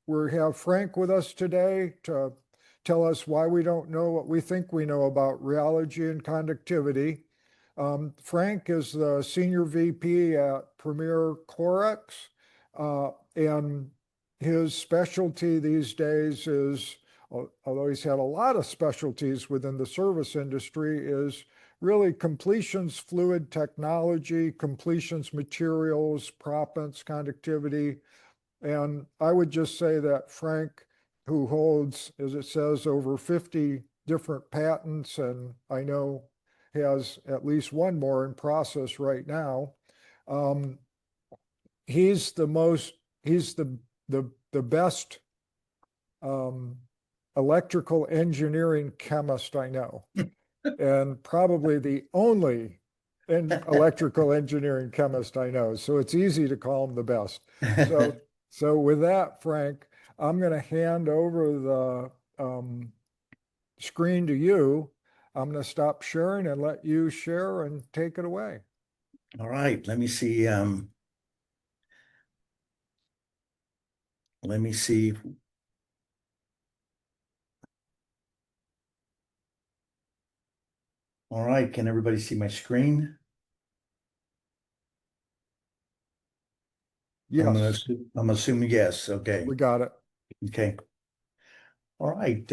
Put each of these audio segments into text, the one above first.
We have Frank with us today to tell us why we don't know what we think we know about rheology and conductivity. Frank is the Senior VP at Premier Corex, and his specialty these days is, although he's had a lot of specialties within the service industry, is really completions fluid technology, completions materials, proppants, conductivity. And I would just say that Frank, who holds, as it says, over 50 different patents, and I know has at least one more in process right now, he's the best electrical engineering chemist I know, and probably the only electrical engineering chemist I know. So it's easy to call him the best. So with that, Frank, I'm going to hand over the screen to you. I'm going to stop sharing and let you share and take it away. All right, let me see. Let me see. All right, can everybody see my screen? Yes, I'm assuming yes. Okay. we got it. Okay. All right.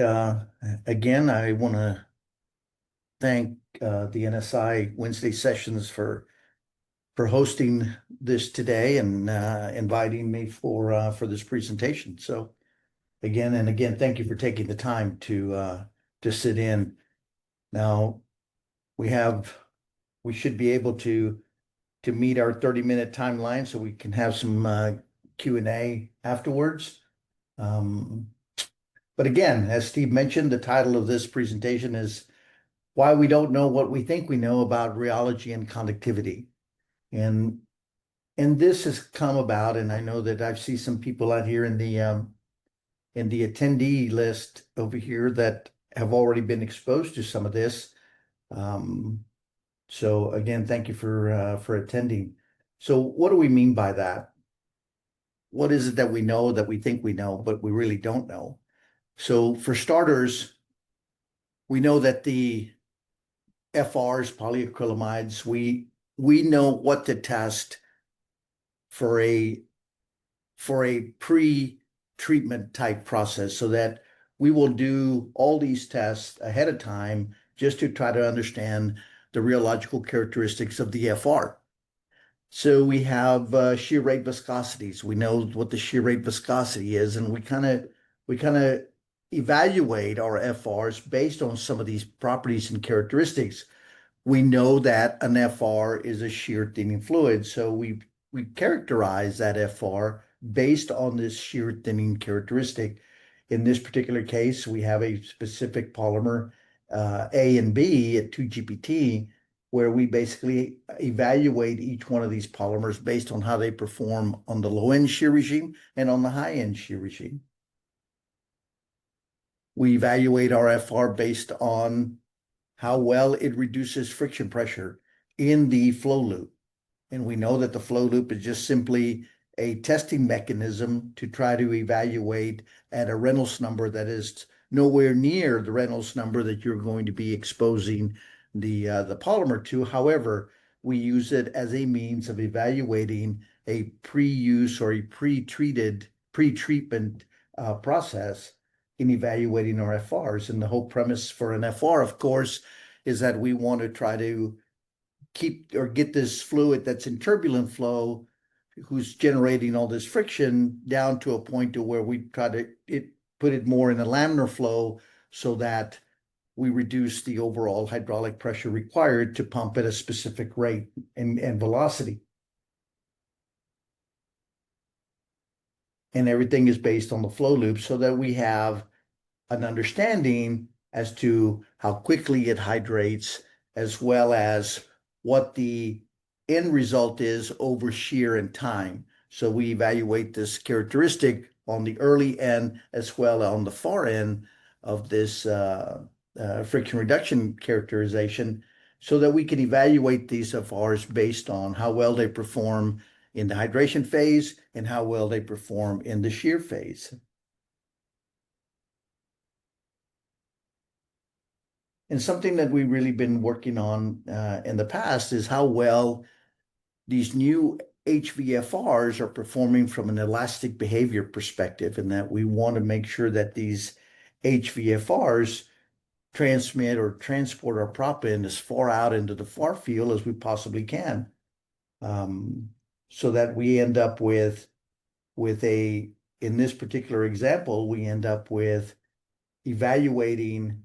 Again, I want to thank the NSI Wednesday sessions for hosting this today and inviting me for this presentation. So again, thank you for taking the time to sit in. Now we should be able to meet our 30-minute timeline so we can have some Q&A afterwards. But again, as Steve mentioned, the title of this presentation is Why We Don't Know What We Think We Know About Rheology and Conductivity. And this has come about, and I know that I see some people out here in the attendee list over here that have already been exposed to some of this. So again, thank you for attending. So what do we mean by that? What is it that we know, that we think we know, but we really don't know? So for starters, we know that the FRs, polyacrylamides, we know what to test for a pre-treatment type process, so that we will do all these tests ahead of time just to try to understand the rheological characteristics of the FR. So we have shear rate viscosities. We know what the shear rate viscosity is, and we kind of evaluate our FRs based on some of these properties and characteristics. We know that an FR is a shear thinning fluid, so we characterize that FR based on this shear thinning characteristic. In this particular case, we have a specific polymer, A and B at 2 GPT, where we basically evaluate each one of these polymers based on how they perform on the low-end shear regime and on the high-end shear regime. We evaluate our FR based on how well it reduces friction pressure in the flow loop. And we know that the flow loop is just simply a testing mechanism to try to evaluate at a Reynolds number that is nowhere near the Reynolds number that you're going to be exposing the polymer to. However, we use it as a means of evaluating a pre-use or a pre-treatment process in evaluating our FRs. And the whole premise for an FR, of course, is that we want to try to keep or get this fluid that's in turbulent flow, who's generating all this friction, down to a point to where we try to put it more in a laminar flow, so that we reduce the overall hydraulic pressure required to pump at a specific rate and velocity. And everything is based on the flow loop, so that we have an understanding as to how quickly it hydrates, as well as what the end result is over shear and time. So we evaluate this characteristic on the early end as well on the far end of this friction reduction characterization, so that we can evaluate these FRs based on how well they perform in the hydration phase and how well they perform in the shear phase. And something that we've really been working on in the past is how well these new HVFRs are performing from an elastic behavior perspective, and that we want to make sure that these HVFRs transmit or transport our proppant as far out into the far field as we possibly can, um, so that we end up with in this particular example, we end up with evaluating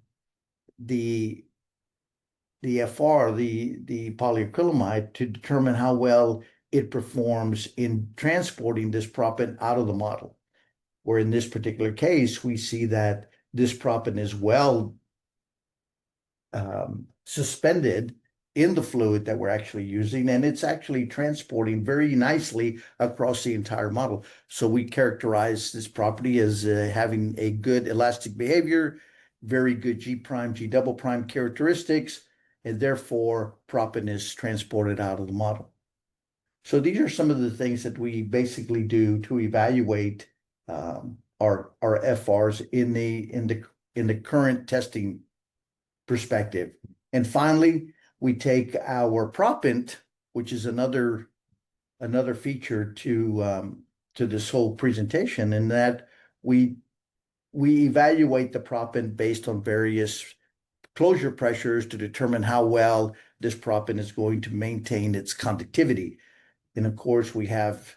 the FR, the polyacrylamide, to determine how well it performs in transporting this proppant out of the model. Where in this particular case, we see that this proppant is well suspended in the fluid that we're actually using, and it's actually transporting very nicely across the entire model. So we characterize this property as having a good elastic behavior, very good G prime, G double prime characteristics, and therefore proppant is transported out of the model. So these are some of the things that we basically do to evaluate our FRs in the current testing perspective. And finally, we take our proppant, which is another feature to this whole presentation, in that we evaluate the proppant based on various closure pressures to determine how well this proppant is going to maintain its conductivity. And of course, we have,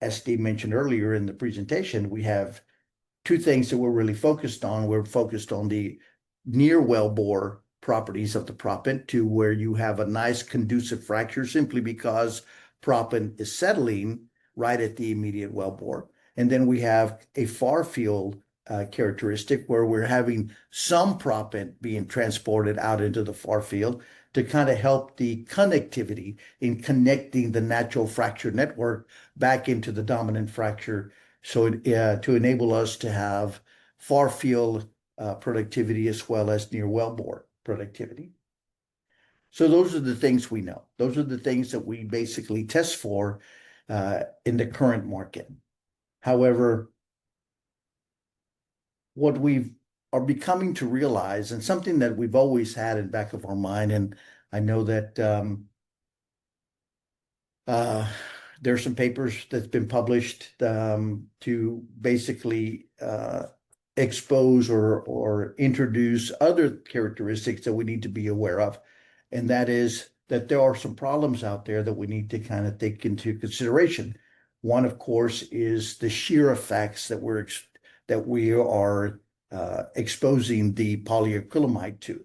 as Steve mentioned earlier in the presentation, we have two things that we're really focused on. We're focused on the near wellbore properties of the proppant, to where you have a nice conducive fracture simply because proppant is settling right at the immediate wellbore. And then we have a far field characteristic where we're having some proppant being transported out into the far field to kind of help the connectivity in connecting the natural fracture network back into the dominant fracture, so to enable us to have far field productivity as well as near wellbore productivity. So those are the things we know. Those are the things that we basically test for in the current market. However, what we are becoming to realize, and something that we've always had in back of our mind, and I know that there's some papers that's been published to basically expose or introduce other characteristics that we need to be aware of. And that is that there are some problems out there that we need to kind of take into consideration. One, of course, is the shear effects that we are exposing the polyacrylamide to.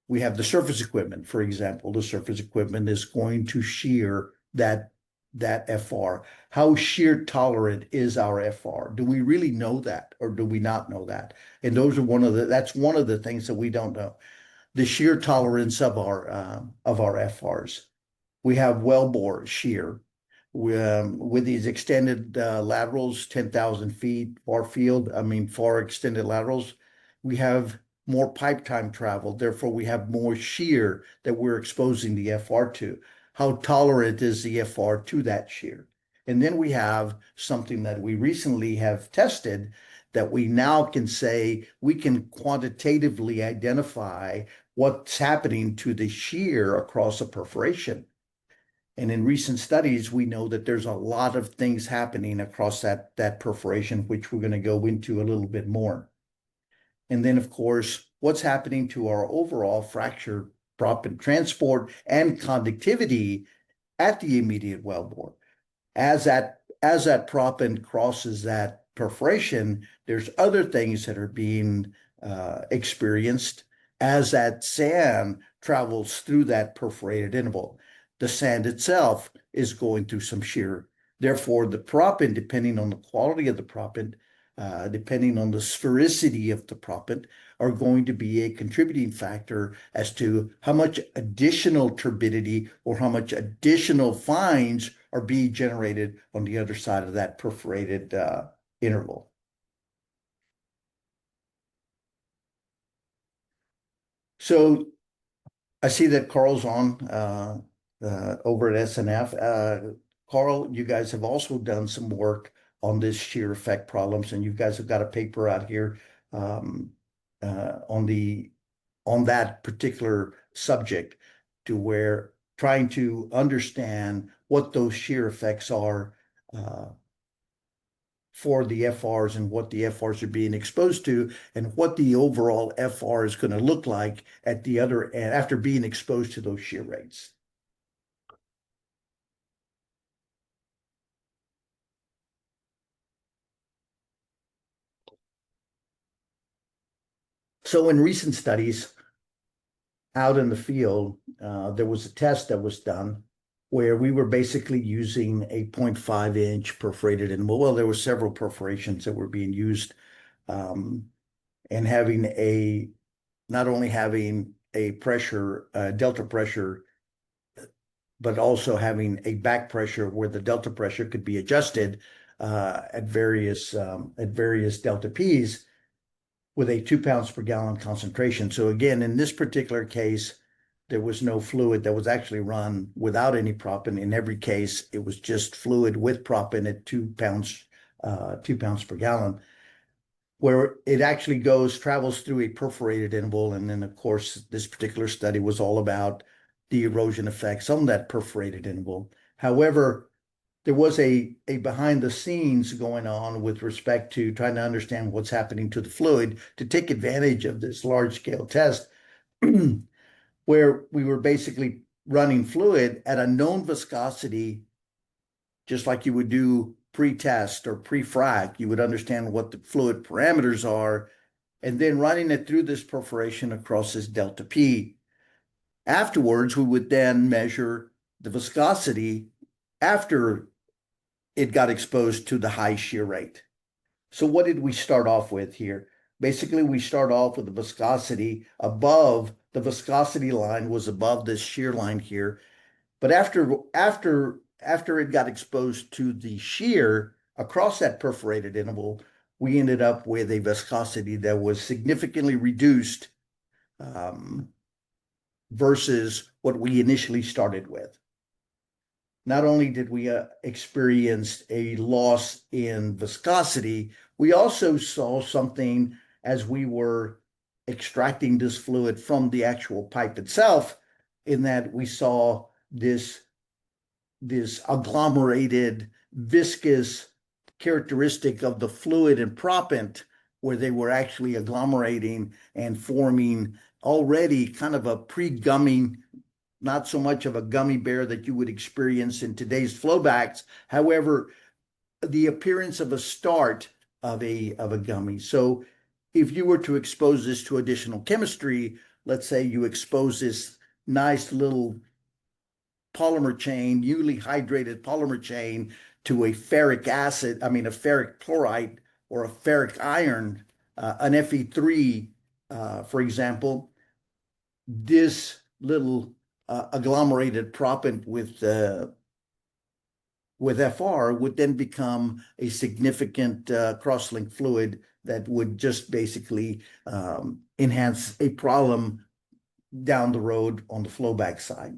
We have the surface equipment, for example. The surface equipment is going to shear that FR. How shear tolerant is our FR? Do we really know that, or do we not know that? And that's one of the things that we don't know. The shear tolerance of our FRs. We have wellbore shear with these extended laterals, 10,000 feet far field. I mean, far extended laterals. We have more pipe time travel. Therefore, we have more shear that we're exposing the FR to. How tolerant is the FR to that shear? And then we have something that we recently have tested, that we now can say we can quantitatively identify what's happening to the shear across a perforation. And in recent studies, we know that there's a lot of things happening across that perforation, which we're going to go into a little bit more. And then, of course, what's happening to our overall fracture proppant transport and conductivity at the immediate wellbore. As that proppant crosses that perforation, there's other things that are being experienced as that sand travels through that perforated interval. The sand itself is going through some shear. Therefore, the proppant, depending on the quality of the proppant, depending on the sphericity of the proppant, are going to be a contributing factor as to how much additional turbidity or how much additional fines are being generated on the other side of that perforated interval. So I see that Carl's on over at SNF. Carl, you guys have also done some work on this shear effect problems, and you guys have got a paper out here on on that particular subject, to where trying to understand what those shear effects are for the FRs and what the FRs are being exposed to, and what the overall FR is going to look like at the other end after being exposed to those shear rates. So in recent studies out in the field, there was a test that was done where we were basically using a 0.5-inch perforated interval. Well, there were several perforations that were being used, and having not only having a pressure, delta pressure, but also having a back pressure where the delta pressure could be adjusted at various delta P's, with a 2 pounds per gallon concentration. So again, in this particular case, there was no fluid that was actually run without any proppant. In every case, it was just fluid with proppant at 2 pounds per gallon, where it actually travels through a perforated interval. And then, of course, this particular study was all about the erosion effects on that perforated interval. However, there was a behind the scenes going on with respect to trying to understand what's happening to the fluid to take advantage of this large scale test, where we were basically running fluid at a known viscosity, just like you would do pre-test or pre-frac. You would understand what the fluid parameters are, and then running it through this perforation across this delta P. Afterwards, we would then measure the viscosity after it got exposed to the high shear rate. So what did we start off with here? Basically, we start off with the viscosity above, the viscosity line was above this shear line here. But after it got exposed to the shear across that perforated interval, we ended up with a viscosity that was significantly reduced versus what we initially started with. Not only did we experience a loss in viscosity, we also saw something as we were extracting this fluid from the actual pipe itself, in that we saw this agglomerated, viscous characteristic of the fluid and proppant, where they were actually agglomerating and forming already kind of a pre-gumming, not so much of a gummy bear that you would experience in today's flowbacks. However, the appearance of a start of a gummy. So if you were to expose this to additional chemistry, let's say you expose this nice little polymer chain, newly hydrated polymer chain, to a ferric chloride or a ferric iron, an Fe3, for example, this little agglomerated proppant with FR would then become a significant cross-link fluid that would just basically enhance a problem down the road on the flowback side.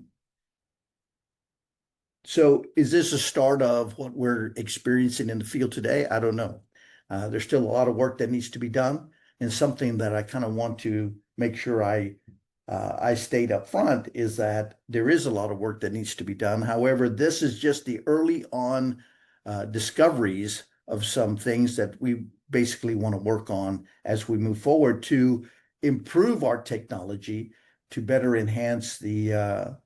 So is this a start of what we're experiencing in the field today? I don't know. There's still a lot of work that needs to be done, and something that I kind of want to make sure I state up front is that there is a lot of work that needs to be done. However, this is just the early on discoveries of some things that we basically want to work on as we move forward to improve our technology to better enhance the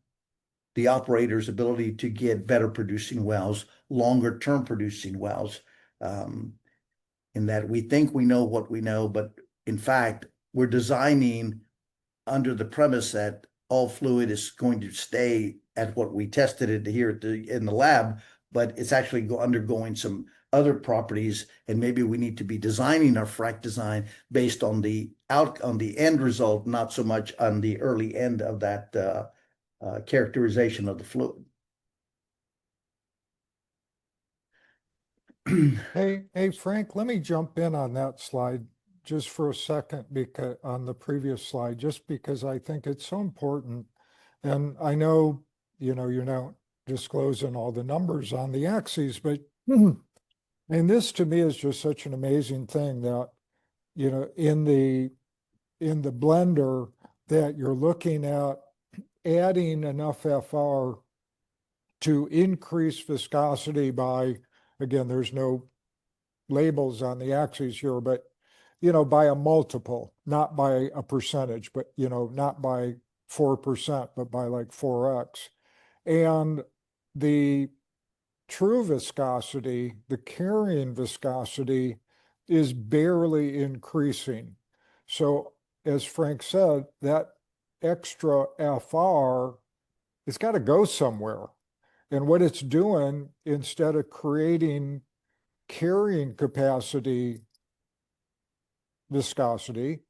operator's ability to get better producing wells, longer term producing wells, in that we think we know what we know, but in fact, we're designing under the premise that all fluid is going to stay at what we tested it here in the lab, but it's actually undergoing some other properties, and maybe we need to be designing our frac design based on the end result, not so much on the early end of that characterization of the fluid. Hey, Frank, let me jump in on that slide just for a second, because on the previous slide, just because I think it's so important. And I know, you're not disclosing all the numbers on the axes, but and this to me is just such an amazing thing that, in the blender, that you're looking at adding enough FR to increase viscosity by, again, there's no labels on the axes here, but by a multiple, not by a percentage, but not by 4%, but by like 4x. And the true viscosity, the carrying viscosity, is barely increasing. So as Frank said, that extra FR, it's got to go somewhere. And what it's doing, instead of creating carrying capacity viscosity,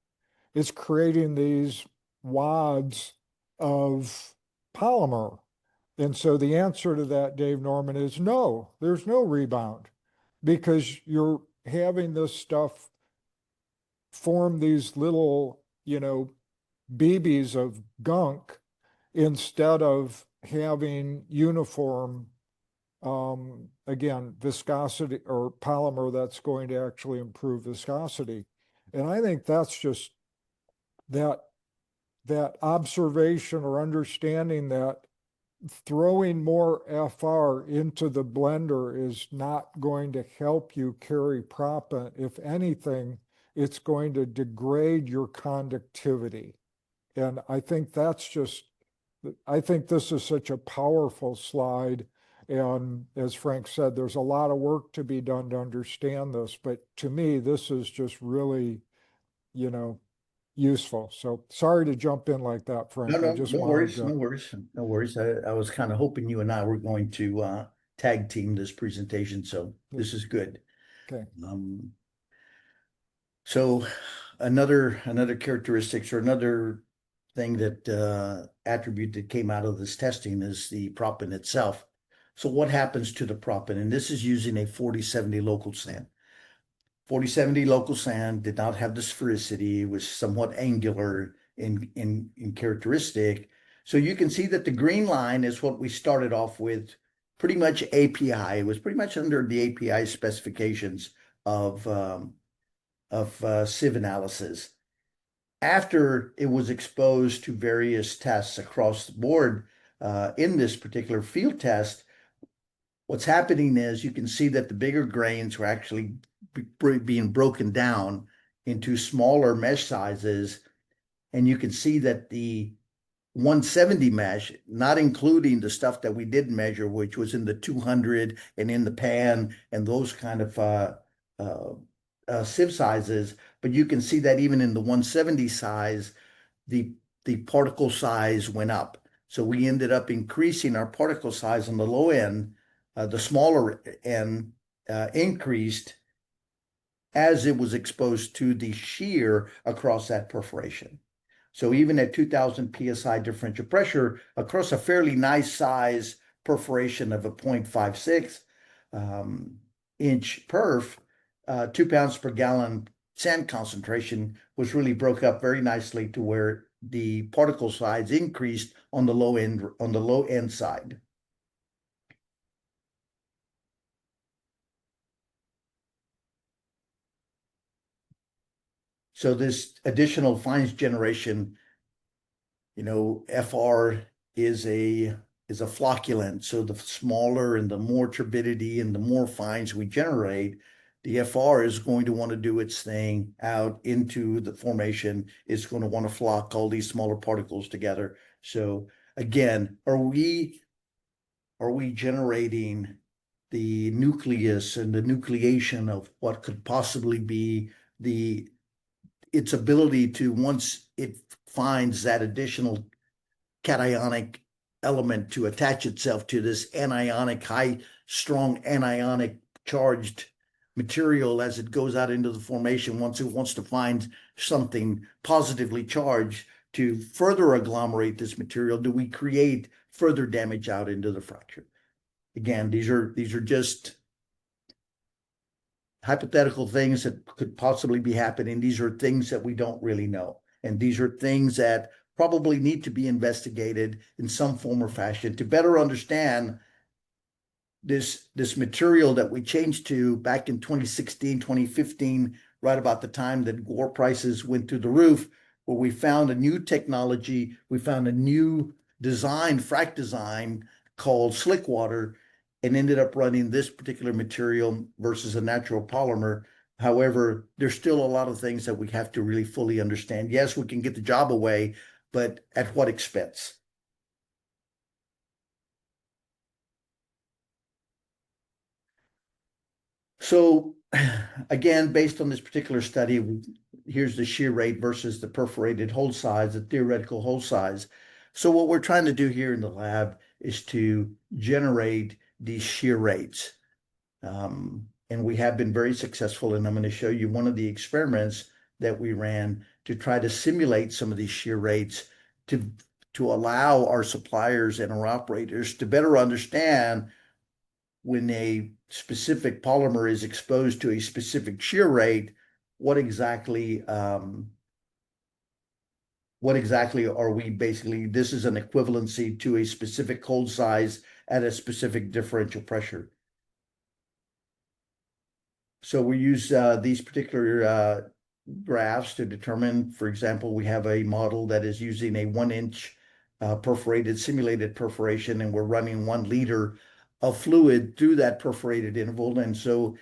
it's creating these wads of polymer. And so the answer to that, Dave Norman, is no, there's no rebound, because you're having this stuff form these little, BBs of gunk instead of having uniform, again, viscosity or polymer that's going to actually improve viscosity. And I think that's just that observation or understanding that throwing more FR into the blender is not going to help you carry proppant. If anything, it's going to degrade your conductivity. And I think I think this is such a powerful slide. And as Frank said, there's a lot of work to be done to understand this. But to me, this is just really, you know, useful. So sorry to jump in like that, No, Frank. I no, just no wanted worries, to. no worries, no worries. I was kind of hoping you and I were going to tag team this presentation, so this is good. Okay. Um, so another characteristics or another thing that attribute that came out of this testing is the proppant itself. So what happens to the proppant? And this is using a 4070 local sand. 4070 local sand did not have the sphericity, it was somewhat angular in characteristic. So you can see that the green line is what we started off with, pretty much API. It was pretty much under the API specifications of sieve analysis. After it was exposed to various tests across the board in this particular field test, what's happening is you can see that the bigger grains were actually being broken down into smaller mesh sizes. And you can see that the 170 mesh, not including the stuff that we did measure, which was in the 200 and in the pan and those kind of sieve sizes, but you can see that even in the 170 size, the particle size went up. So we ended up increasing our particle size on the low end. The smaller end increased as it was exposed to the shear across that perforation. So even at 2000 psi differential pressure across a fairly nice size perforation of a 0.56 inch perf, 2 pounds per gallon sand concentration was really broke up very nicely to where the particle size increased on the low end side. So this additional fines generation, FR is a flocculant. So the smaller and the more turbidity and the more fines we generate, the FR is going to want to do its thing out into the formation. It's going to want to flock all these smaller particles together. So again, are we generating the nucleus and the nucleation of what could possibly be its ability to, once it finds that additional cationic element to attach itself to this strong anionic charged material as it goes out into the formation, once it wants to find something positively charged to further agglomerate this material, do we create further damage out into the fracture? Again, these are just hypothetical things that could possibly be happening. These are things that we don't really know. And these are things that probably need to be investigated in some form or fashion to better understand this material that we changed to back in 2016, 2015, right about the time that ore prices went through the roof. where we found a new technology, we found a new design, frac design called slick water, and ended up running this particular material versus a natural polymer. However, there's still a lot of things that we have to really fully understand. Yes, we can get the job away, but at what expense? So again, based on this particular study, here's the shear rate versus the perforated hole size, the theoretical hole size. So what we're trying to do here in the lab is to generate these shear rates. And we have been very successful, and I'm going to show you one of the experiments that we ran to try to simulate some of these shear rates to, to allow our suppliers and our operators to better understand when a specific polymer is exposed to a specific shear rate, what exactly are we basically, this is an equivalency to a specific cold size at a specific differential pressure. So we use these particular graphs to determine, for example, we have a model that is using a 1-inch perforated simulated perforation, and we're running 1 liter of fluid through that perforated interval. And so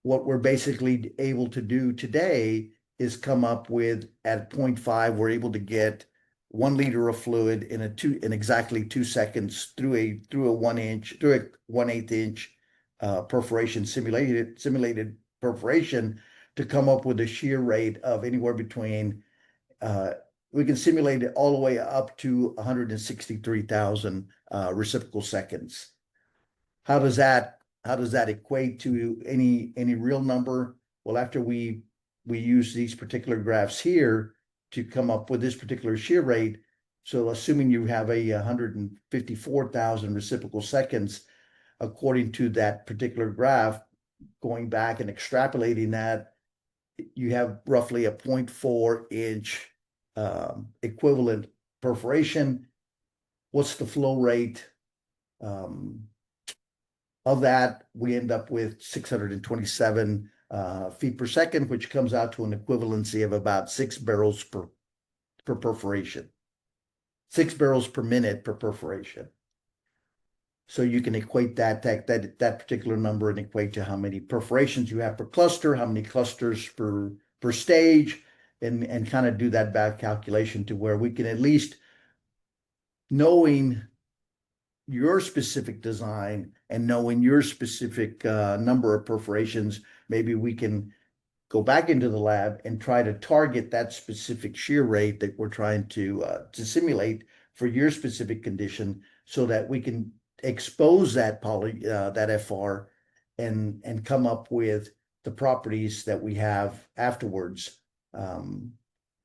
what we're basically able to do today is come up with, at 0.5, we're able to get 1 liter of fluid in exactly 2 seconds through a 1/8 inch perforation, simulated perforation, to come up with a shear rate of anywhere between we can simulate it all the way up to 163,000 reciprocal seconds. How does that equate to any real number? Well, after we use these particular graphs here to come up with this particular shear rate, so assuming you have a 154,000 reciprocal seconds, according to that particular graph, going back and extrapolating that, you have roughly a 0.4-inch equivalent perforation. What's the flow rate? Of that, we end up with 627 feet per second, which comes out to an equivalency of about 6 barrels per perforation, 6 barrels per minute per perforation. So you can equate that particular number and equate to how many perforations you have per cluster, how many clusters per stage, and kind of do that back calculation to where we can, at least knowing your specific design and knowing your specific number of perforations, maybe we can go back into the lab and try to target that specific shear rate that we're trying to simulate for your specific condition, so that we can expose that FR and come up with the properties that we have afterwards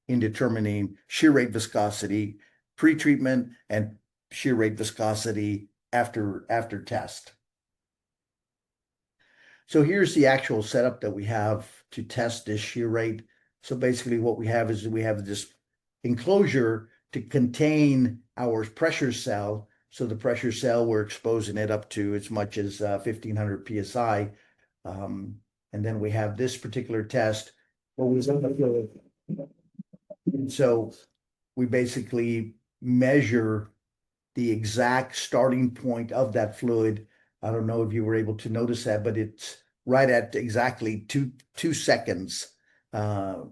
in determining shear rate viscosity pre-treatment and shear rate viscosity after test. So here's the actual setup that we have to test this shear rate. So basically what we have is we have this enclosure to contain our pressure cell. So the pressure cell, we're exposing it up to as much as 1500 PSI. And then we have this particular test. So we basically measure the exact starting point of that fluid. I don't know if you were able to notice that, but it's right at exactly two seconds. The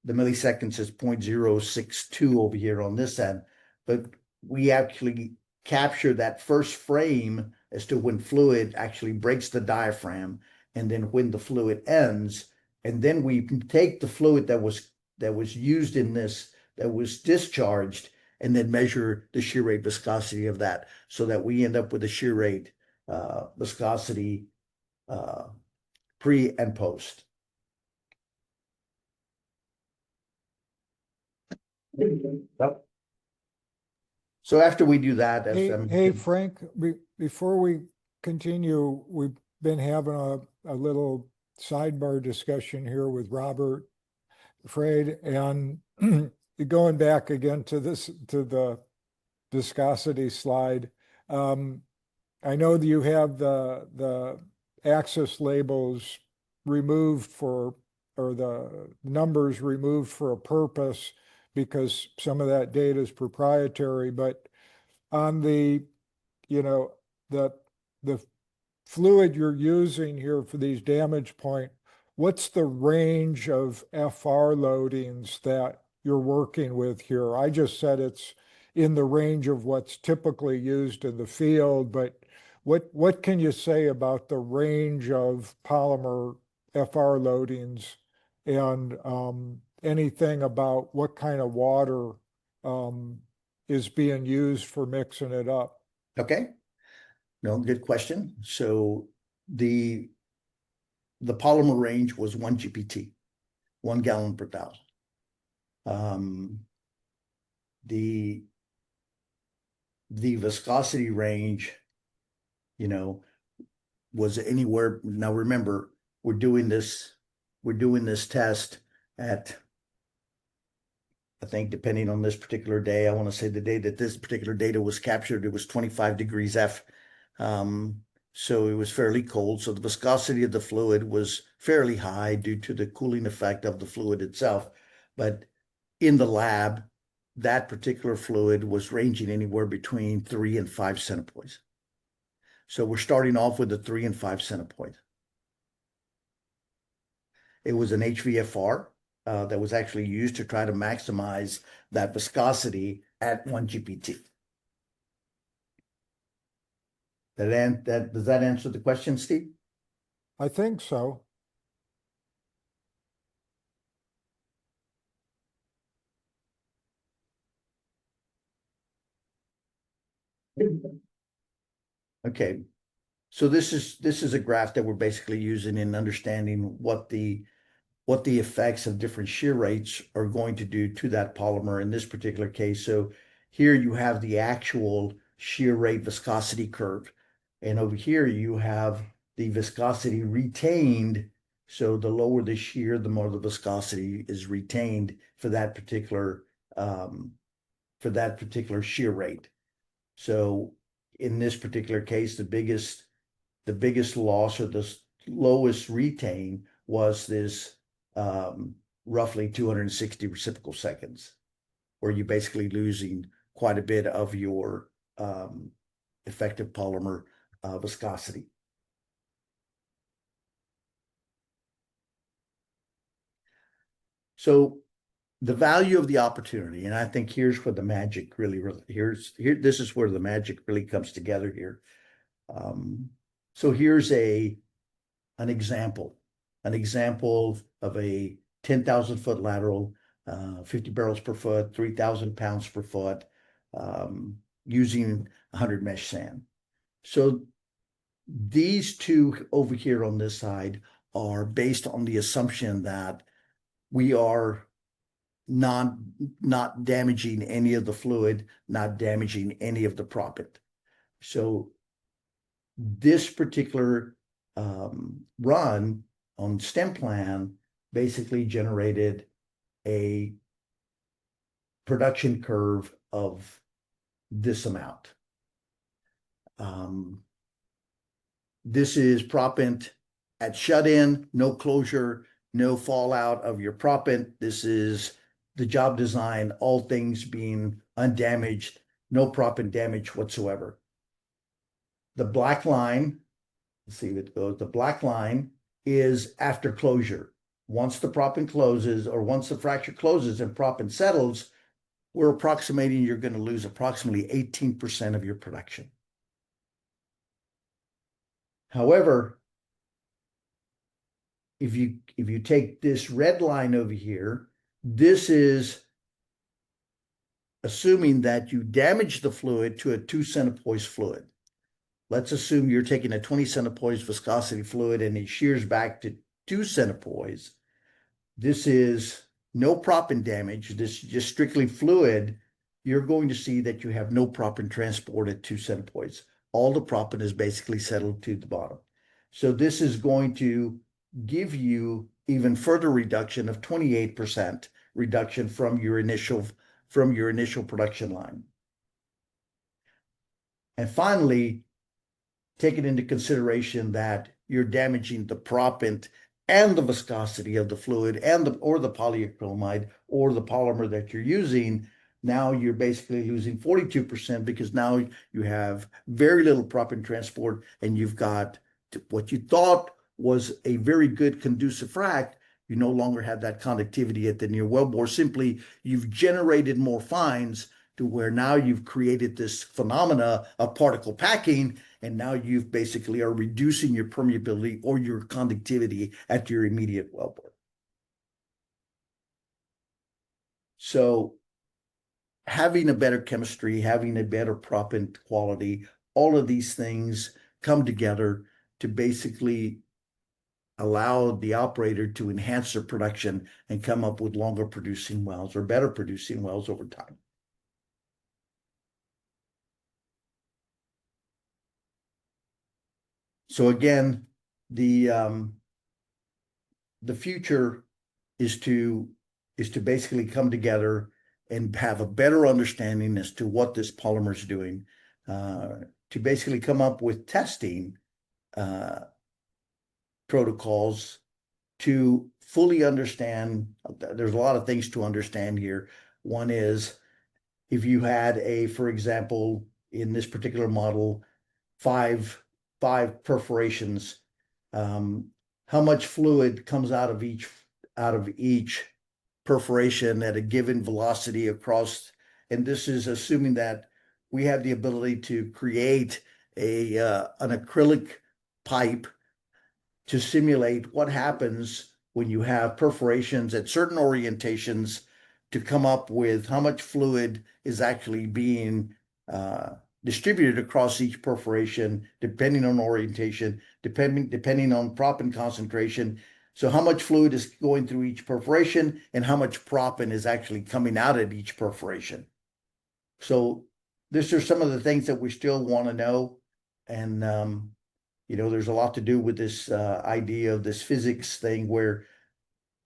milliseconds is 0.062 over here on this end, but we actually capture that first frame as to when fluid actually breaks the diaphragm, and then when the fluid ends, and then we take the fluid that was used in this, that was discharged, and then measure the shear rate viscosity of that, so that we end up with a shear rate viscosity pre and post. So after we do that, Hey, Frank, before we continue, we've been having a little sidebar discussion here with Robert Freyd, and going back again to the viscosity slide. I know that you have the axis labels removed for or the numbers removed for a purpose because some of that data is proprietary. But on the, you know, the fluid you're using here for these damage point, what's the range of FR loadings that you're working with here? I just said it's in the range of what's typically used in the field, but what can you say about the range of polymer FR loadings and anything about what kind of water is being used for mixing it up? Okay. No, good question. So the polymer range was 1 GPT, 1 gallon per thousand. The viscosity range, was anywhere. Now remember, we're doing this test at, I think, depending on this particular day, I want to say the day that this particular data was captured, it was 25 degrees F. So it was fairly cold. So the viscosity of the fluid was fairly high due to the cooling effect of the fluid itself. But in the lab, that particular fluid was ranging anywhere between 3 and 5 centipoise. So we're starting off with a 3 and 5 centipoise. It was an HVFR that was actually used to try to maximize that viscosity at 1 GPT. Does that answer the question, Steve? I think so. Okay. So this is a graph that we're basically using in understanding what the effects of different shear rates are going to do to that polymer in this particular case. So here you have the actual shear rate viscosity curve. And over here you have the viscosity retained. So the lower the shear, the more the viscosity is retained for that particular shear rate. So in this particular case, the biggest loss, or the lowest retain, was this roughly 260 reciprocal seconds, where you're basically losing quite a bit of your effective polymer viscosity. So the value of the opportunity, and I think here's where the magic this is where the magic really comes together here. So here's an example of a 10,000 foot lateral, 50 barrels per foot, 3,000 pounds per foot, using 100 mesh sand. So these two over here on this side are based on the assumption that we are not damaging any of the fluid, not damaging any of the proppant. So this particular run on stem plan basically generated a production curve of this amount. This is proppant at shut-in, no closure, no fallout of your proppant. This is the job design, all things being undamaged, no proppant damage whatsoever. The black line, let's see if it goes, the black line is after closure. Once the proppant closes, or once the fracture closes and proppant settles, we're approximating you're going to lose approximately 18% of your production. However, if you take this red line over here, this is assuming that you damage the fluid to a 2 centipoise fluid. Let's assume you're taking a 20 centipoise viscosity fluid and it shears back to 2 centipoise. This is no proppant damage. This is just strictly fluid. You're going to see that you have no proppant transport at 2 centipoise. All the proppant is basically settled to the bottom. So this is going to give you even further reduction of 28% reduction from your initial production line. And finally, take it into consideration that you're damaging the proppant and the viscosity of the fluid and or the polyacrylamide or the polymer that you're using, now you're basically losing 42% because now you have very little proppant transport and you've got what you thought was a very good conducive frac. You no longer have that conductivity at the near wellbore. Simply, you've generated more fines to where now you've created this phenomena of particle packing, and now you've basically are reducing your permeability or your conductivity at your immediate wellbore. So having a better chemistry, having a better proppant quality, all of these things come together to basically allow the operator to enhance their production and come up with longer producing wells or better producing wells over time. So again, the future is to basically come together and have a better understanding as to what this polymer is doing, to basically come up with testing protocols to fully understand. There's a lot of things to understand here. One is if you had for example, in this particular model, five perforations, how much fluid comes out of each perforation at a given velocity across. And this is assuming that we have the ability to create an acrylic pipe to simulate what happens when you have perforations at certain orientations, to come up with how much fluid is actually being distributed across each perforation, depending on orientation, depending on proppant concentration. So how much fluid is going through each perforation and how much proppant is actually coming out at each perforation. So these are some of the things that we still want to know. And there's a lot to do with this idea of this physics thing where,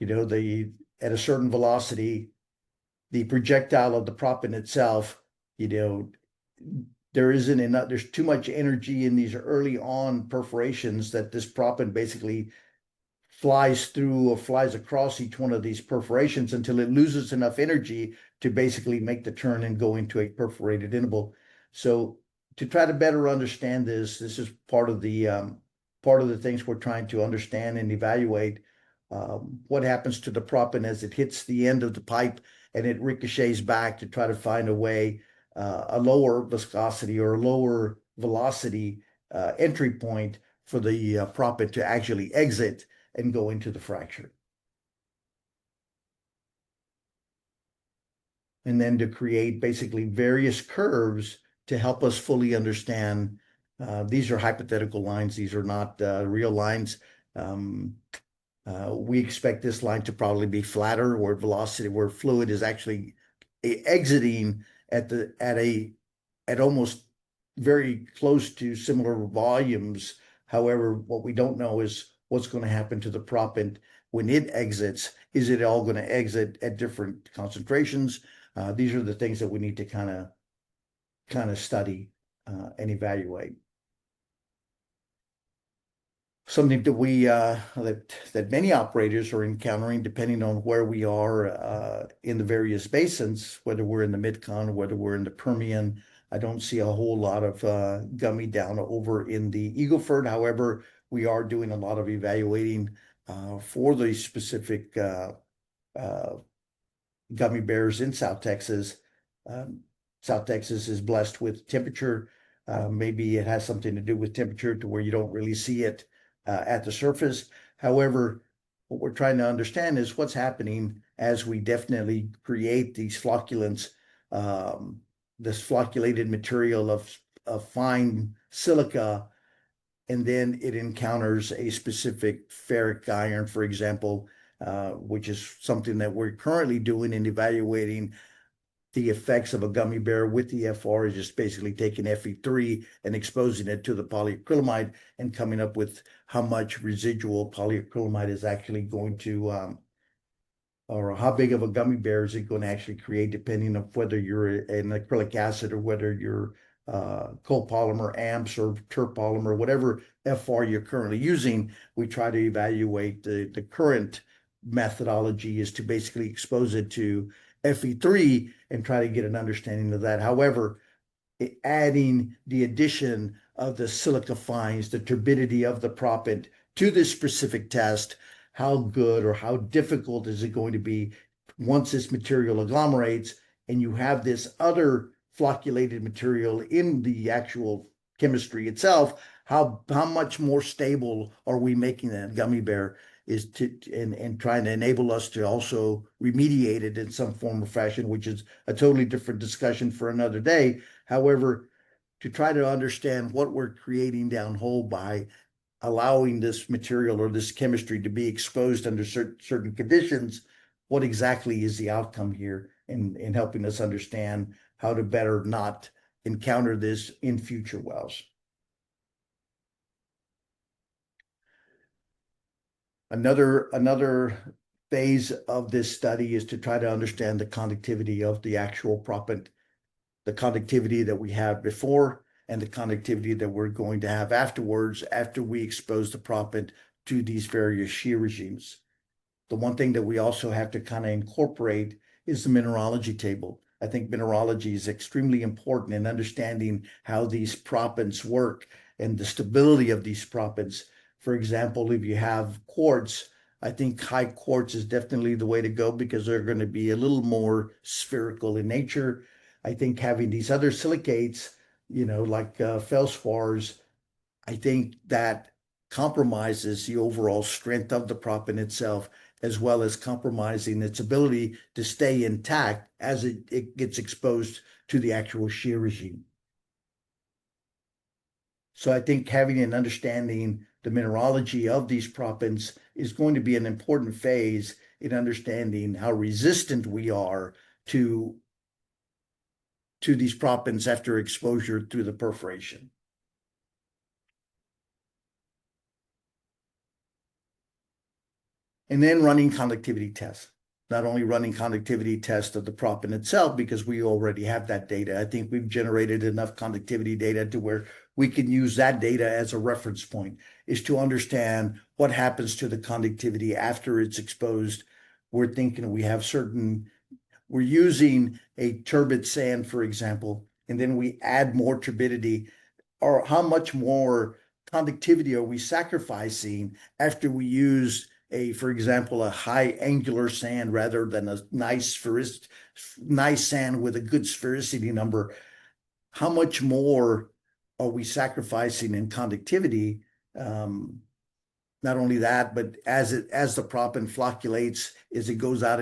at a certain velocity, the projectile of the proppant itself, there isn't enough, there's too much energy in these early on perforations that this proppant basically flies through or flies across each one of these perforations until it loses enough energy to basically make the turn and go into a perforated interval. So to try to better understand this is part of the things we're trying to understand and evaluate. What happens to the proppant as it hits the end of the pipe and it ricochets back to try to find a way, a lower viscosity or a lower velocity entry point for the proppant to actually exit and go into the fracture. And then to create basically various curves to help us fully understand. These are hypothetical lines. These are not real lines. We expect this line to probably be flatter, where velocity, where fluid is actually exiting at almost very close to similar volumes. However, what we don't know is what's going to happen to the proppant when it exits. Is it all going to exit at different concentrations? These are the things that we need to kind of study and evaluate. Something that we that many operators are encountering, depending on where we are in the various basins, whether we're in the Mid-Con, whether we're in the Permian. I don't see a whole lot of gummy down over in the Eagle Ford. However, we are doing a lot of evaluating for the specific gummy bears in South Texas. South Texas is blessed with temperature. Maybe it has something to do with temperature to where you don't really see it at the surface. However, what we're trying to understand is what's happening as we definitely create these flocculants, this flocculated material of fine silica, and then it encounters a specific ferric iron, for example, which is something that we're currently doing in evaluating the effects of a gummy bear with the FR, is just basically taking Fe3 and exposing it to the polyacrylamide and coming up with how much residual polyacrylamide is actually going to, or how big of a gummy bear is it going to actually create, depending on whether you're an acrylic acid or whether you're copolymer amps or terpolymer, whatever FR you're currently using, we try to evaluate the current methodology is to basically expose it to Fe3 and try to get an understanding of that. However, adding the addition of the silica fines, the turbidity of the proppant to this specific test, how good or how difficult is it going to be once this material agglomerates and you have this other flocculated material in the actual chemistry itself, how much more stable are we making that gummy bear is to and trying to enable us to also remediate it in some form or fashion, which is a totally different discussion for another day. However, to try to understand what we're creating downhole by allowing this material or this chemistry to be exposed under certain conditions, what exactly is the outcome here in helping us understand how to better not encounter this in future wells. Another phase of this study is to try to understand the conductivity of the actual proppant, the conductivity that we have before and the conductivity that we're going to have afterwards after we expose the proppant to these various shear regimes. The one thing that we also have to kind of incorporate is the mineralogy table. I think mineralogy is extremely important in understanding how these proppants work and the stability of these proppants. For example, if you have quartz, I think high quartz is definitely the way to go because they're going to be a little more spherical in nature. I think having these other silicates, like feldspars, I think that compromises the overall strength of the proppant itself, as well as compromising its ability to stay intact as it gets exposed to the actual shear regime. So I think having an understanding the mineralogy of these proppants is going to be an important phase in understanding how resistant we are to these proppants after exposure through the perforation. And then running conductivity tests. Not only running conductivity tests of the proppant itself, because we already have that data. I think we've generated enough conductivity data to where we can use that data as a reference point, is to understand what happens to the conductivity after it's exposed. We're thinking we're using a turbid sand, for example, and then we add more turbidity, or how much more conductivity are we sacrificing after we use for example, a high angular sand rather than a nice sand with a good sphericity number? How much more are we sacrificing in conductivity? Not only that, but as the proppant flocculates, as it goes out,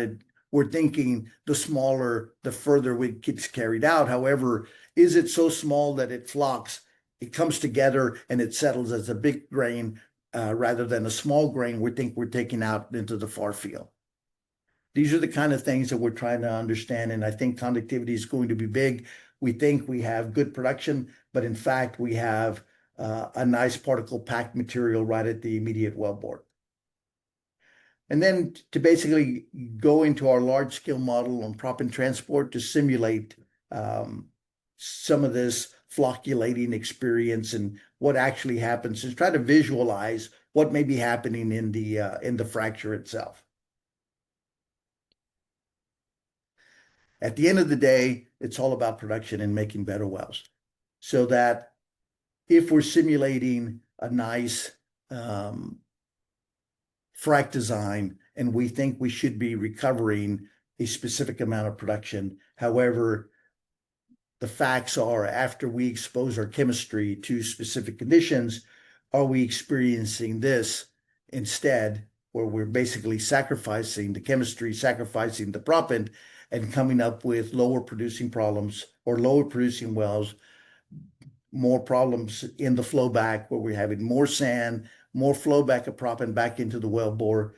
we're thinking the smaller, the further it gets carried out. However, is it so small that it flocks, it comes together and it settles as a big grain rather than a small grain we think we're taking out into the far field? These are the kind of things that we're trying to understand, and I think conductivity is going to be big. We think we have good production, but in fact, we have a nice particle packed material right at the immediate wellbore. And then to basically go into our large scale model on proppant transport to simulate some of this flocculating experience and what actually happens, and try to visualize what may be happening in the fracture itself. At the end of the day, it's all about production and making better wells. So that if we're simulating a nice frac design and we think we should be recovering a specific amount of production, however, the facts are after we expose our chemistry to specific conditions, are we experiencing this instead, where we're basically sacrificing the chemistry, sacrificing the proppant, and coming up with lower producing problems or lower producing wells, more problems in the flowback where we're having more sand, more flowback of proppant back into the wellbore,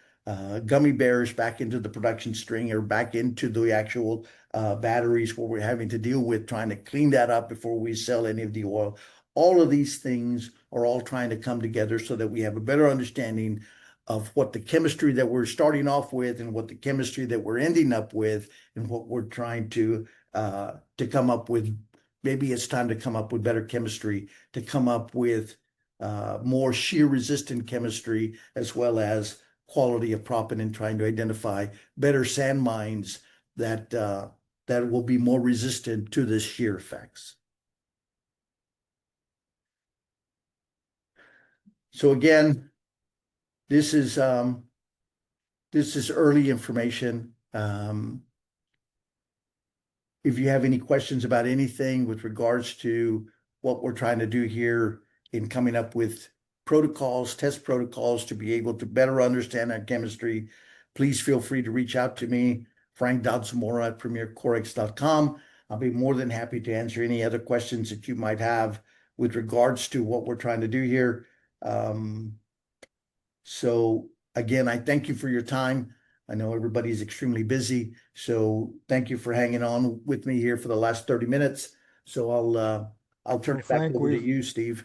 gummy bears back into the production string or back into the actual batteries where we're having to deal with trying to clean that up before we sell any of the oil. All of these things are all trying to come together so that we have a better understanding of what the chemistry that we're starting off with and what the chemistry that we're ending up with and what we're trying to come up with maybe it's time to come up with better chemistry, to come up with more shear resistant chemistry, as well as quality of proppant, and trying to identify better sand mines that that will be more resistant to the shear effects. So again, this is early information. If you have any questions about anything with regards to what we're trying to do here in coming up with protocols, test protocols to be able to better understand our chemistry, please feel free to reach out to me, Frank.Zamora at premiercorex.com. I'll be more than happy to answer any other questions that you might have with regards to what we're trying to do here. So again, I thank you for your time. I know everybody's extremely busy, so thank you for hanging on with me here for the last 30 minutes. So I'll turn Well, it back Frank, over to you, Steve.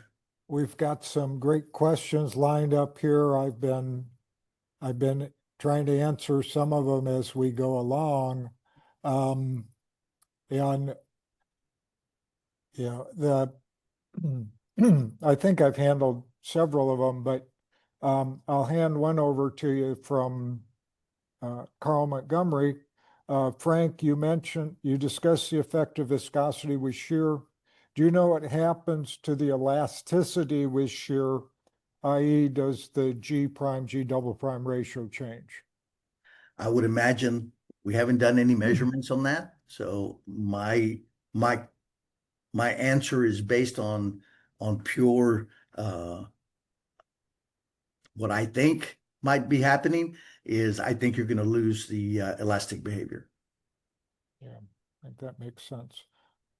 we've got some great questions lined up here. I've been trying to answer some of them as we go along. And the I think I've handled several of them, but I'll hand one over to you from Carl Montgomery. Frank, you discussed the effect of viscosity with shear. Do you know what happens to the elasticity with shear, i.e., does the G prime, G double prime ratio change? I would imagine we haven't done any measurements on that. So my answer is based on pure what I think might be happening is I think you're going to lose the elastic behavior. Yeah, I think that makes sense.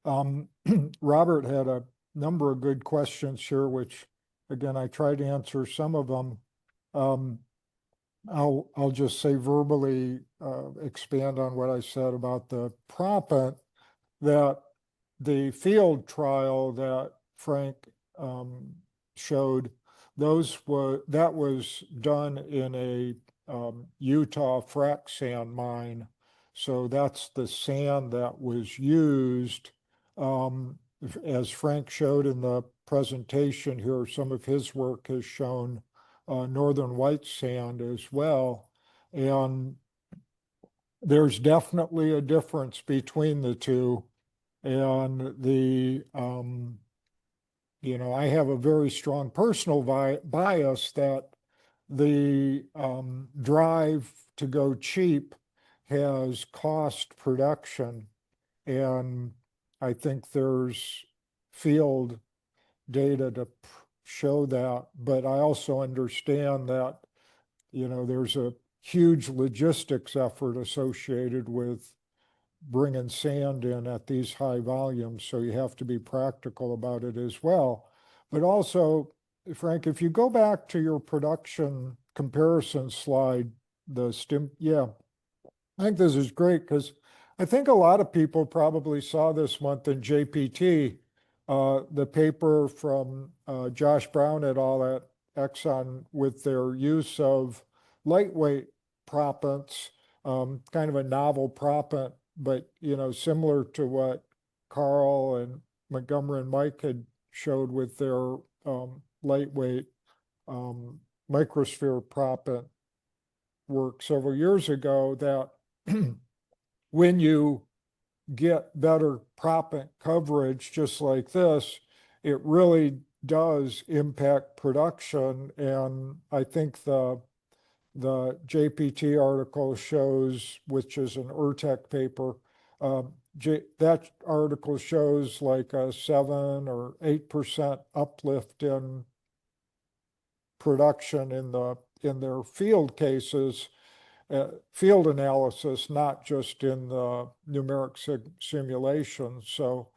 Robert had a number of good questions here, which again, I tried to answer some of them. I'll just say verbally expand on what I said about the proppant, that the field trial that Frank showed, that was done in a Utah frac sand mine. So that's the sand that was used. As Frank showed in the presentation here, some of his work has shown northern white sand as well. And there's definitely a difference between the two. And I have a very strong personal bias that the drive to go cheap has cost production. And I think there's field data to show that. But I also understand that, there's a huge logistics effort associated with bringing sand in at these high volumes. So you have to be practical about it as well. But also, Frank, if you go back to your production comparison slide, yeah, I think this is great because I think a lot of people probably saw this month in JPT, the paper from Josh Brown et al. At Exxon with their use of lightweight proppants, kind of a novel proppant, but similar to what Carl and Montgomery and Mike had showed with their lightweight microsphere proppant work several years ago, that when you get better proppant coverage just like this, it really does impact production. And I think the JPT article shows, which is an ERTEC paper, that article shows like a 7 or 8% uplift in production in their field cases, field analysis, not just in the numeric simulation. So,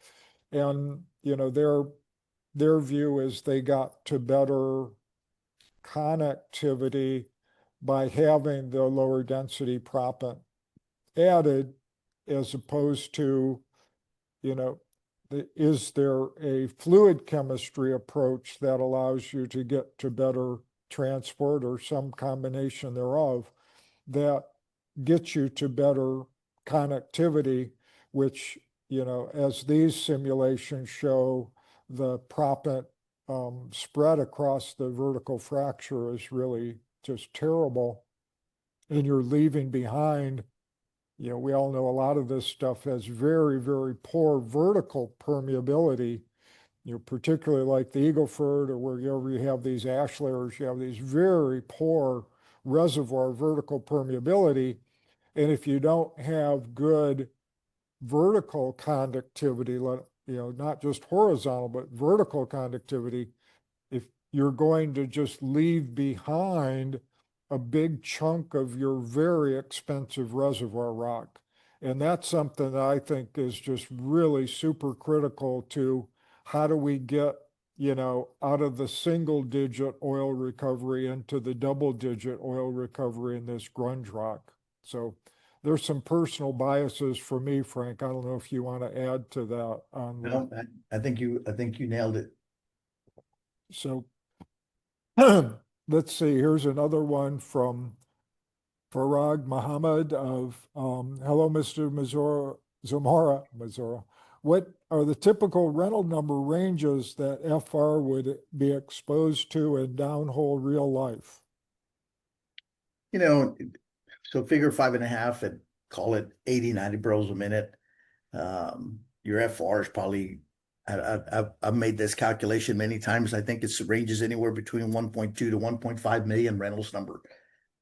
and their view is they got to better connectivity by having the lower density proppant added, as opposed to, is there a fluid chemistry approach that allows you to get to better transport, or some combination thereof, that gets you to better connectivity, which as these simulations show, the proppant spread across the vertical fracture is really just terrible. And you're leaving behind, we all know a lot of this stuff has very, very poor vertical permeability, particularly like the Eagle Ford or wherever you have these ash layers, you have these very poor reservoir vertical permeability. And if you don't have good vertical conductivity, not just horizontal, but vertical conductivity, if you're going to just leave behind a big chunk of your very expensive reservoir rock. And that's something that I think is just really super critical to how do we get, out of the single digit oil recovery into the double digit oil recovery in this grunge rock. So there's some personal biases for me, Frank. I don't know if you want to add to that on the, No, I think you nailed it. so let's see, here's another one from Farag Muhammad of hello, Mr. Zamora. What are the typical rental number ranges that FR would be exposed to in downhole real life? You know, so figure 5.5 and call it 80, 90 barrels a minute. Your FR is probably, I've made this calculation many times. I think it ranges anywhere between 1.2 to 1.5 million rentals number,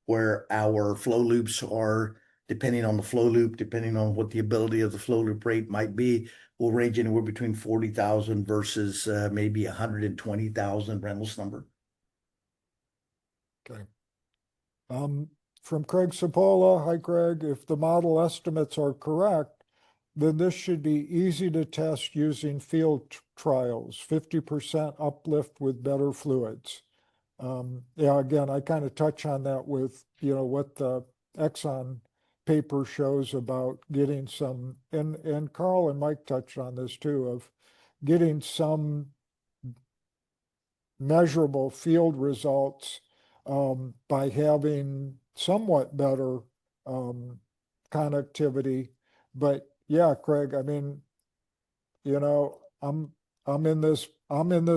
where our flow loops are, depending on the flow loop, depending on what the ability of the flow loop rate might be, will range anywhere between 40,000 versus maybe 120,000 rentals number. Okay. From Craig Sapola, hi Craig, if the model estimates are correct, then this should be easy to test using field trials, 50% uplift with better fluids. Yeah, again, I kind of touch on that with, what the Exxon paper shows about getting some, and Carl and Mike touched on this too, of getting some measurable field results by having somewhat better connectivity. But yeah, Craig, I mean, you know, I'm I'm in this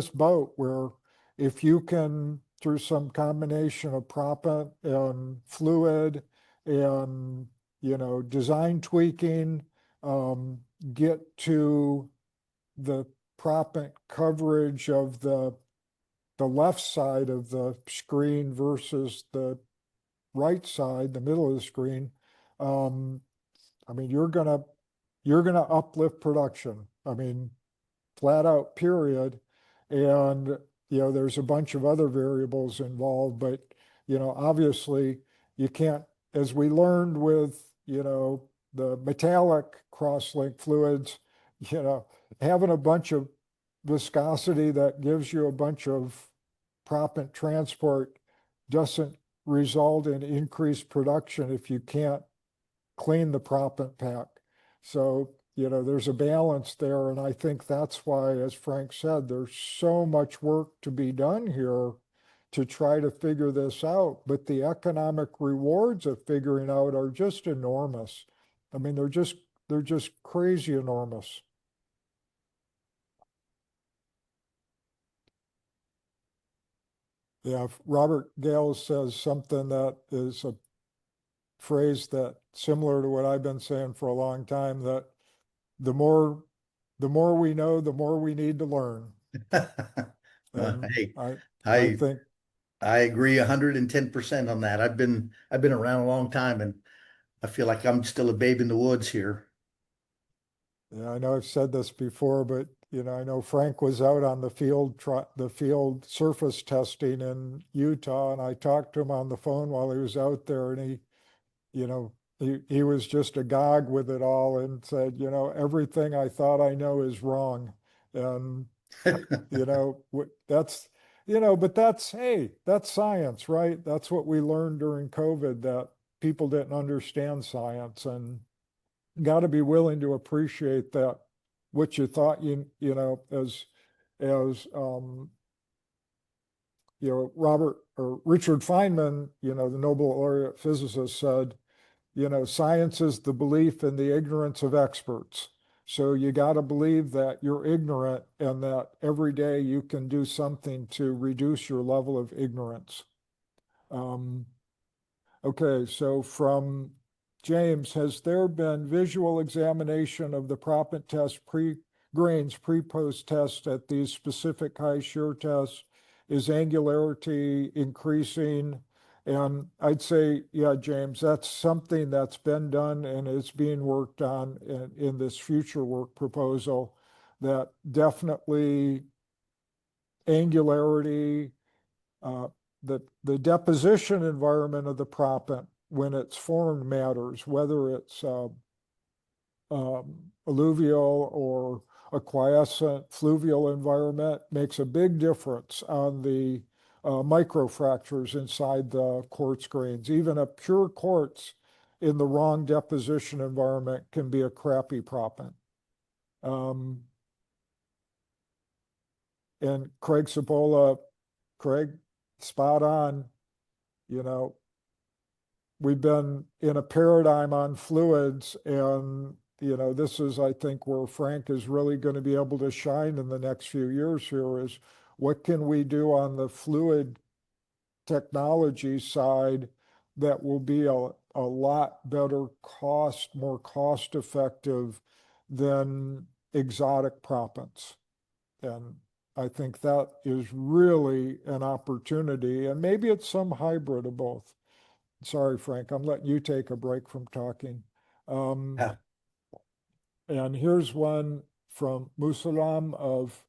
boat where if you can, through some combination of proppant and fluid and, design tweaking, um, get to the proppant coverage of the left side of the screen versus the right side, the middle of the screen, um, I mean, you're gonna uplift production. I mean, flat out, period. And there's a bunch of other variables involved, but obviously you can't, as we learned with the metallic cross-link fluids, having a bunch of viscosity that gives you a bunch of proppant transport doesn't result in increased production if you can't clean the proppant pack. So, there's a balance there. And I think that's why, as Frank said, there's so much work to be done here to try to figure this out. But the economic rewards of figuring out are just enormous. I mean, they're just crazy enormous. Yeah, if Robert Gale says something that is a phrase that similar to what I've been saying for a long time, that the more the more we know, the more we need to learn. And Hey, I I think, I agree 110% on that. I've been around a long time, and I feel like I'm still a babe in the woods here. yeah, I know I've said this before, but I know Frank was out on the field surface testing in Utah, and I talked to him on the phone while he was out there, and he was just agog with it all and said, everything I thought I know is wrong. And that's, but hey, that's science, right? That's what we learned during COVID, that people didn't understand science, and got to be willing to appreciate that what you thought as Robert or Richard Feynman, the Nobel laureate physicist, said, science is the belief in the ignorance of experts. So you got to believe that you're ignorant and that every day you can do something to reduce your level of ignorance. Um, okay, so from James, has there been visual examination of the proppant test grains pre-post test at these specific high shear tests? Is angularity increasing? And I'd say, yeah, James, that's something that's been done and is being worked on in this future work proposal, that definitely angularity, uh, the deposition environment of the proppant when it's formed matters, whether it's alluvial or a quiescent fluvial environment makes a big difference on the microfractures inside the quartz grains. Even a pure quartz in the wrong deposition environment can be a crappy proppant. And Craig Cipolla, Craig, spot on. You know, we've been in a paradigm on fluids, and this is, I think, where Frank is really going to be able to shine in the next few years here is what can we do on the fluid technology side that will be a lot better cost, more cost effective than exotic proppants. And I think that is really an opportunity, and maybe it's some hybrid of both. Sorry, Frank, I'm letting you take a break from talking. Um, Yeah. and here's one from Musalam of,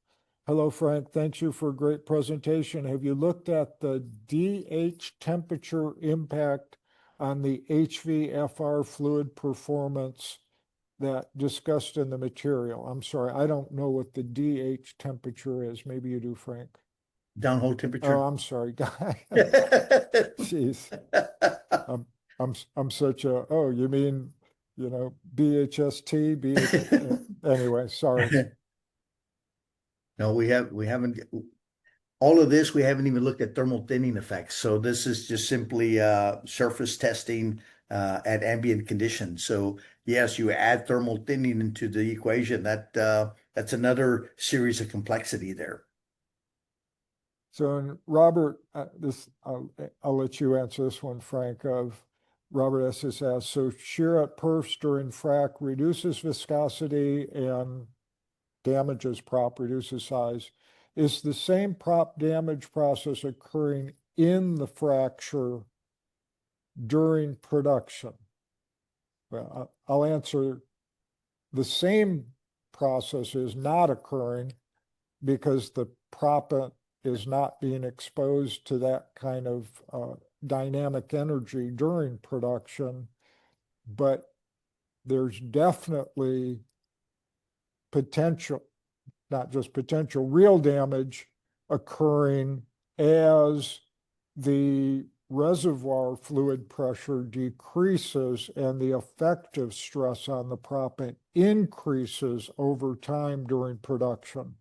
hello, Frank, thanks you for a great presentation. Have you looked at the DH temperature impact on the HVFR fluid performance that discussed in the material? I'm sorry, I don't know what the DH temperature is. Maybe you do, Frank. Downhole Oh, temperature. I'm sorry, guy. Jeez. I'm such a, oh, you mean, BHST, anyway, sorry. No, we haven't all of this, we haven't even looked at thermal thinning effects. So this is just simply surface testing at ambient conditions. So yes, you add thermal thinning into the equation. That's another series of complexity there. So, and Robert, I'll let you answer this one, Frank, of Robert S. has asked, so shear at perfs during frac reduces viscosity and damages prop, reduces size. Is the same prop damage process occurring in the fracture during production? Well, I'll answer, the same process is not occurring because the proppant is not being exposed to that kind of dynamic energy during production, but there's definitely potential, not just potential, real damage occurring as the reservoir fluid pressure decreases and the effective stress on the proppant increases over time during production.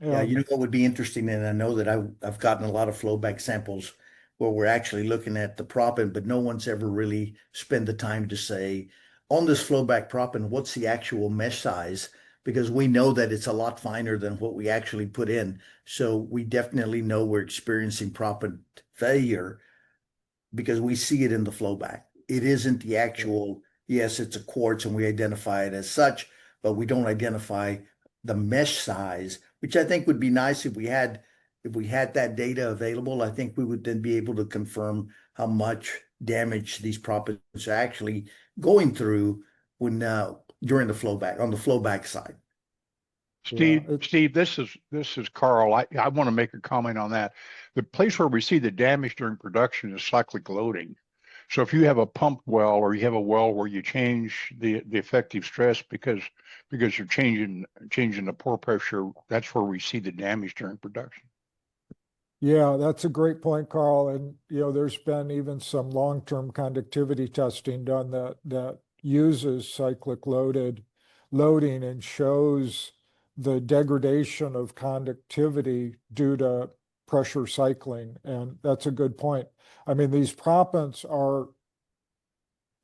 Yeah, you And know what would be interesting, and I know that I've gotten a lot of flowback samples where we're actually looking at the proppant, but no one's ever really spent the time to say, on this flowback proppant, what's the actual mesh size? Because we know that it's a lot finer than what we actually put in. So we definitely know we're experiencing proppant failure because we see it in the flowback. It isn't the actual, yes, it's a quartz and we identify it as such, but we don't identify the mesh size, which I think would be nice if we had that data available. I think we would then be able to confirm how much damage these proppants are actually going through when during the flowback on the flowback side. yeah, Steve, this is Carl. I want to make a comment on that. The place where we see the damage during production is cyclic loading. So if you have a pumped well or you have a well where you change the effective stress because you're changing the pore pressure, that's where we see the damage during production. yeah, that's a great point, Carl. And there's been even some long-term conductivity testing done that uses cyclic loading and shows the degradation of conductivity due to pressure cycling. And that's a good point. I mean, these proppants are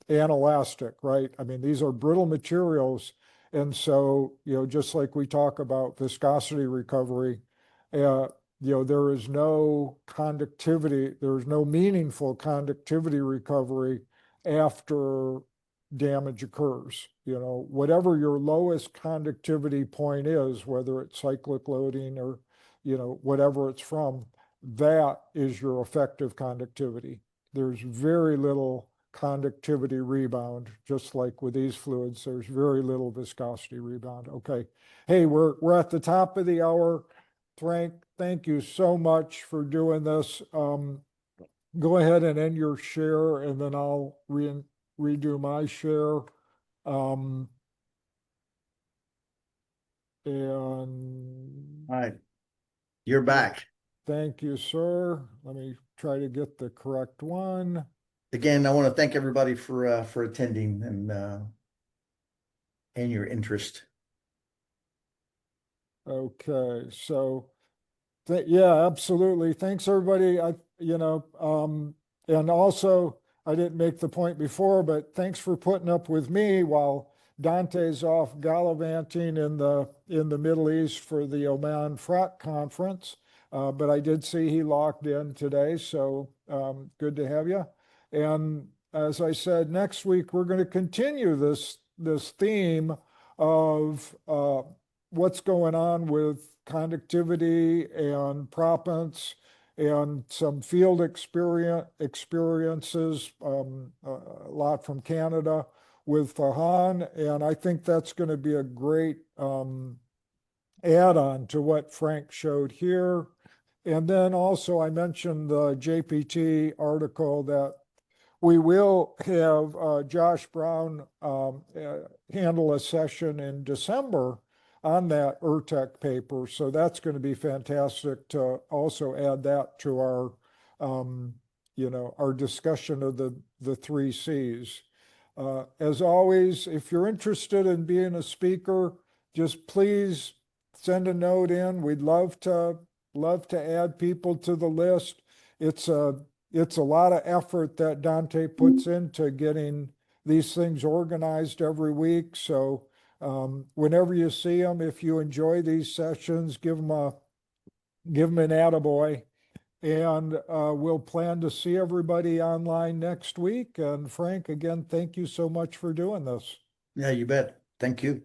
anelastic, right? I mean, these are brittle materials, And so, just like we talk about viscosity recovery, there is no conductivity, there's no meaningful conductivity recovery after damage occurs. Whatever your lowest conductivity point is, whether it's cyclic loading or, whatever it's from, that is your effective conductivity. There's very little conductivity rebound, just like with these fluids, there's very little viscosity rebound. Okay. Hey, we're at the top of the hour. Frank, thank you so much for doing this. Go ahead and end your share, and then I'll redo my share. Um, and All right, you're back. thank you, sir. Let me try to get the correct one. Again, I want to thank everybody for attending and your interest. Okay, so yeah, absolutely. Thanks, everybody. And also I didn't make the point before, but thanks for putting up with me while Dante's off gallivanting in the Middle East for the Oman Frac Conference. But I did see he logged in today, so good to have you. And as I said, next week we're going to continue this theme of what's going on with conductivity and proppants and some field experiences, a lot from Canada with Farhan. And I think that's going to be a great add-on to what Frank showed here. And then also I mentioned the JPT article that we will have Josh Brown handle a session in December on that ERTEC paper. So that's going to be fantastic to also add that to our discussion of the three C's. As always, if you're interested in being a speaker, just please send a note in. We'd love to add people to the list. It's a lot of effort that Dante puts into getting these things organized every week. So whenever you see them, if you enjoy these sessions, give them an attaboy. And we'll plan to see everybody online next week. And Frank, again, thank you so much for doing this. Yeah, you bet. Thank you.